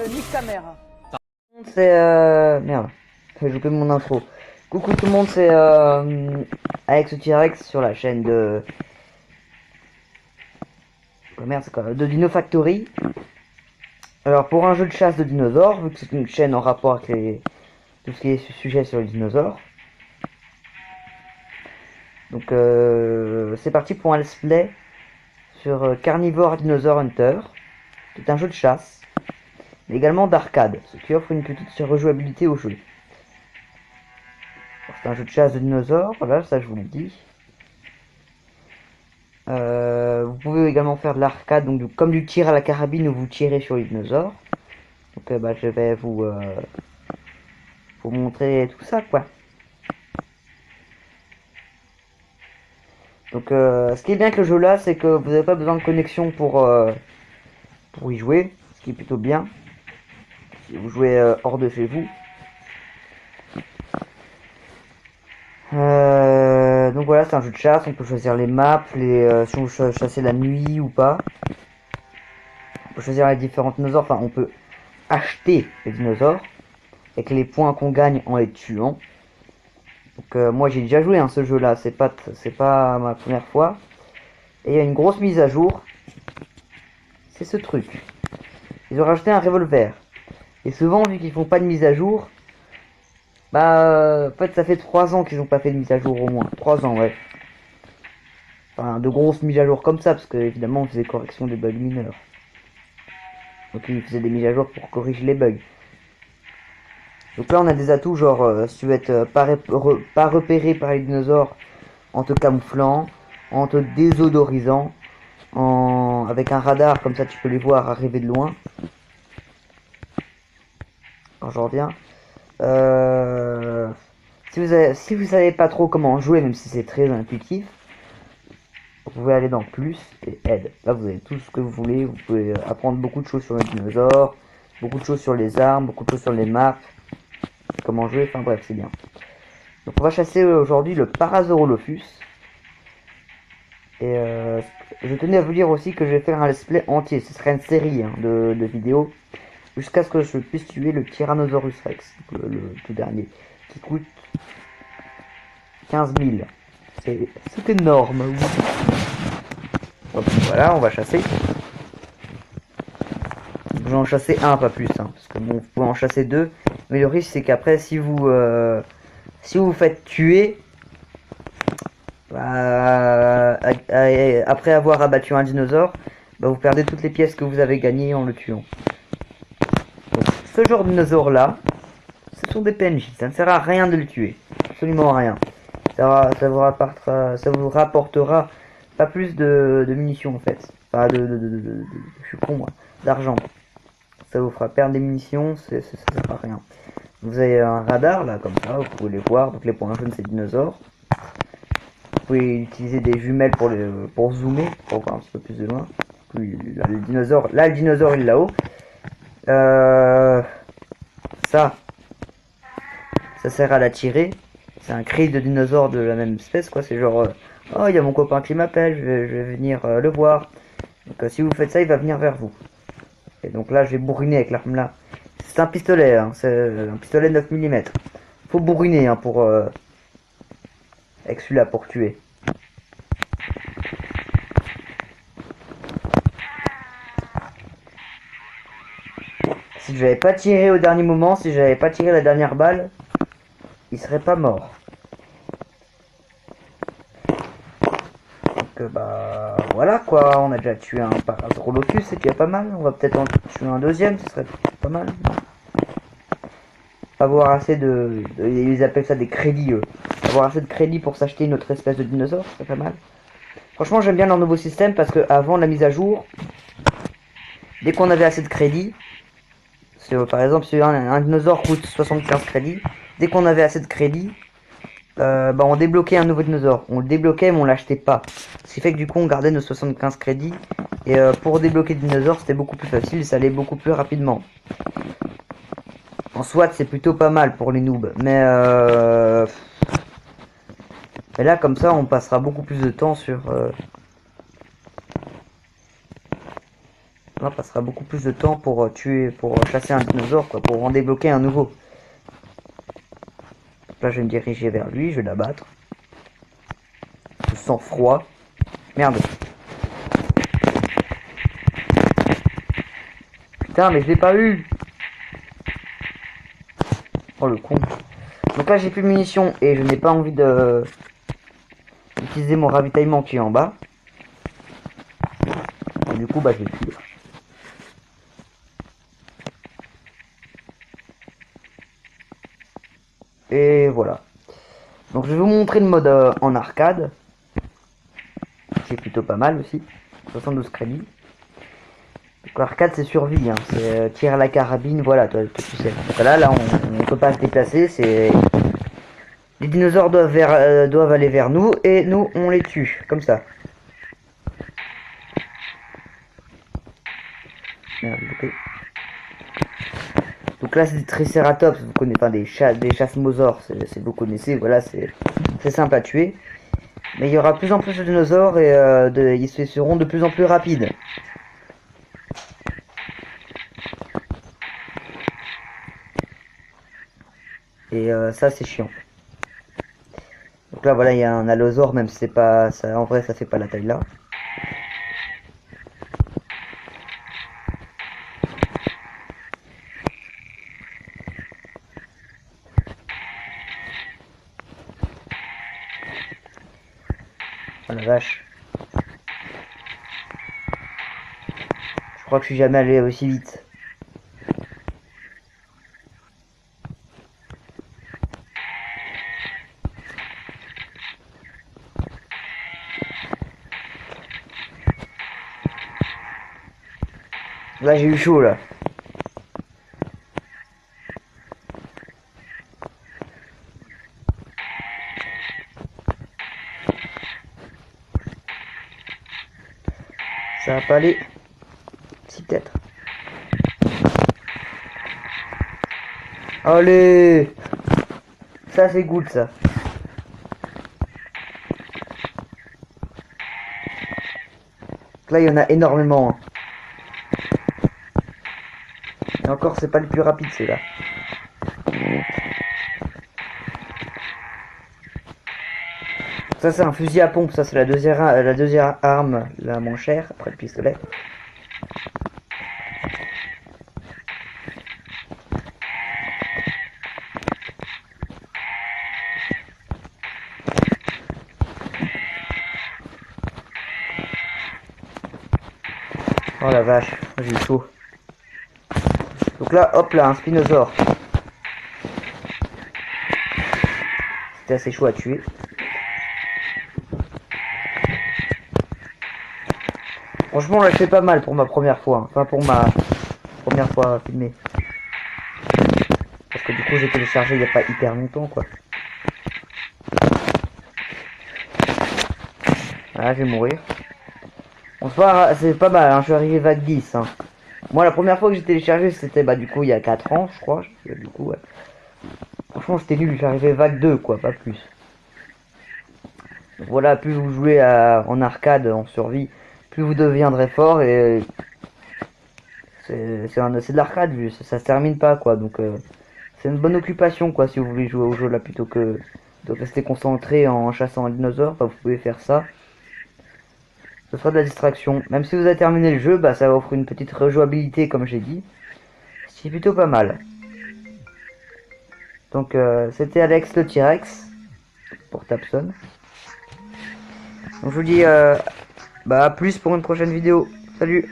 nique ta mère. C'est merde, j'ai loupé mon intro. Coucou tout le monde, c'est Alex T-Rex sur la chaîne de... Oh, merde, c'est quoi, de Dino Factory. Alors pour un jeu de chasse de dinosaures, vu que c'est une chaîne en rapport avec tout ce qui est sujet sur les dinosaures. Donc c'est parti pour un let's play sur Carnivore Dinosaur Hunter, qui est un jeu de chasse, mais également d'arcade, ce qui offre une petite rejouabilité au jeu. C'est un jeu de chasse de dinosaures, voilà, ça je vous l'ai dit. Vous pouvez également faire de l'arcade, donc comme du tir à la carabine où vous tirez sur les dinosaures. Donc bah, je vais vous montrer tout ça quoi. Donc ce qui est bien avec le jeu là, c'est que vous n'avez pas besoin de connexion pour y jouer, ce qui est plutôt bien. Si vous jouez hors de chez vous. Donc voilà, c'est un jeu de chasse, on peut choisir les maps, si on veut chasser la nuit ou pas. On peut choisir les différents dinosaures, enfin on peut acheter les dinosaures avec les points qu'on gagne en les tuant. Donc moi j'ai déjà joué à ce jeu là, c'est pas ma première fois. Et il y a une grosse mise à jour, c'est ce truc. Ils ont rajouté un revolver. Et souvent vu qu'ils font pas de mise à jour, bah en fait ça fait 3 ans qu'ils ont pas fait de mise à jour au moins. 3 ans ouais. Enfin de grosses mises à jour comme ça, parce que évidemment on faisait correction des bugs mineurs. Donc ils faisaient des mises à jour pour corriger les bugs. Donc là on a des atouts genre si tu veux être pas repéré par les dinosaures en te camouflant, en te désodorisant, avec un radar comme ça tu peux les voir arriver de loin. Quand j'en reviens. Si vous savez pas trop comment jouer, même si c'est très intuitif, vous pouvez aller dans plus et aide. Là vous avez tout ce que vous voulez, vous pouvez apprendre beaucoup de choses sur les dinosaures, beaucoup de choses sur les armes, beaucoup de choses sur les maps, comment jouer, enfin bref c'est bien. Donc on va chasser aujourd'hui le Parasaurolophus. Et je tenais à vous dire aussi que je vais faire un let's play entier, ce sera une série hein, de vidéos, jusqu'à ce que je puisse tuer le Tyrannosaurus Rex, le tout dernier, qui coûte 15 000. C'est énorme, oui. Donc voilà, on va chasser. Je vais en chasser un, pas plus, hein, parce que bon, vous pouvez en chasser deux, mais le risque c'est qu'après, si vous vous faites tuer, bah, après avoir abattu un dinosaure, bah, vous perdez toutes les pièces que vous avez gagnées en le tuant. Donc, ce genre de dinosaure là, ce sont des PNJ, ça ne sert à rien de le tuer, absolument rien. Ça vous rapportera pas plus de munitions en fait, enfin je suis con moi, d'argent. Ça vous fera perdre des munitions, ça sert à rien. Vous avez un radar là comme ça, vous pouvez les voir, donc les points jaunes c'est dinosaures. Vous pouvez utiliser des jumelles pour zoomer, pour voir un petit peu plus de loin. Là, le dinosaure il est là-haut. Ça sert à l'attirer. C'est un cri de dinosaure de la même espèce quoi. C'est genre oh il y a mon copain qui m'appelle, je vais venir le voir. Donc si vous faites ça il va venir vers vous. Et donc là je vais bourriner avec l'arme là. C'est un pistolet, hein, c'est un pistolet 9 mm. Faut bourriner hein, pour avec celui-là pour tuer. Si je n'avais pas tiré au dernier moment, si j'avais pas tiré la dernière balle, il serait pas mort. Donc bah voilà quoi, on a déjà tué un Parasaurolophus, c'est déjà pas mal. On va peut-être en tuer un deuxième, ce serait pas mal. Avoir assez ils appellent ça des crédits eux. Avoir assez de crédits pour s'acheter une autre espèce de dinosaure, c'est pas mal. Franchement j'aime bien leur nouveau système parce que avant la mise à jour, dès qu'on avait assez de crédits, par exemple si un dinosaure coûte 75 crédits, dès qu'on avait assez de crédits, bah on débloquait un nouveau dinosaure. On le débloquait mais on l'achetait pas. Ce qui fait que du coup on gardait nos 75 crédits. Et pour débloquer le dinosaure c'était beaucoup plus facile, ça allait beaucoup plus rapidement. En soit c'est plutôt pas mal pour les noobs. Mais là comme ça on passera beaucoup plus de temps sur... On passera beaucoup plus de temps pour chasser un dinosaure, quoi, pour en débloquer un nouveau. Là, je vais me diriger vers lui, je vais l'abattre. Je sens froid. Merde. Putain, mais je l'ai pas eu. Oh le con. Donc là, j'ai plus de munitions et je n'ai pas envie de d'utiliser mon ravitaillement qui est en bas. Et du coup, bah, je vais fuir. Et voilà. Donc je vais vous montrer le mode en arcade. C'est plutôt pas mal aussi. 72 crédits. Donc l'arcade c'est survie, hein. C'est tirer à la carabine, voilà, toi, tu sais. Donc là on peut pas se déplacer, c'est... Les dinosaures doivent aller vers nous et nous on les tue, comme ça. Merde, loupé. Donc là c'est des tricératops, vous connaissez pas des chasse-mosaures, vous connaissez, voilà, c'est simple à tuer. Mais il y aura de plus en plus de dinosaures et ils seront de plus en plus rapides. Et ça c'est chiant. Donc là voilà il y a un allosaure, même si c'est pas ça, en vrai ça fait pas la taille là. Oh la vache. Je crois que je suis jamais allé aussi vite. Là j'ai eu chaud là. Ça va pas aller. Si peut-être. Allez. Ça c'est good ça. Là il y en a énormément. Hein. Et encore c'est pas le plus rapide c'est là. Ça c'est un fusil à pompe, ça c'est la deuxième arme la moins chère après le pistolet. Oh la vache, j'ai eu chaud. Donc là, hop là, un spinosaure. C'était assez chaud à tuer. Franchement, là, je fais pas mal pour ma première fois. Hein. Enfin, pour ma première fois filmée. Parce que du coup, j'ai téléchargé il y a pas hyper longtemps, quoi. Voilà, je vais mourir. Bon, c'est pas mal, hein. Je suis arrivé vague 10. Hein. Moi, la première fois que j'ai téléchargé, c'était du coup il y a 4 ans, je crois. Du coup, ouais. Franchement, c'était nul. J'arrivais vague 2, quoi, pas plus. Donc, voilà, plus vous jouez en arcade, en survie, plus vous deviendrez fort et c'est de l'arcade, ça se termine pas, quoi. Donc, c'est une bonne occupation, quoi, si vous voulez jouer au jeu là plutôt que de rester concentré en chassant un dinosaure. Bah, vous pouvez faire ça. Ce sera de la distraction. Même si vous avez terminé le jeu, bah, ça offre une petite rejouabilité, comme j'ai dit. C'est plutôt pas mal. Donc, c'était Alex le T-Rex pour Tapson. Donc, je vous dis bah, à plus pour une prochaine vidéo. Salut!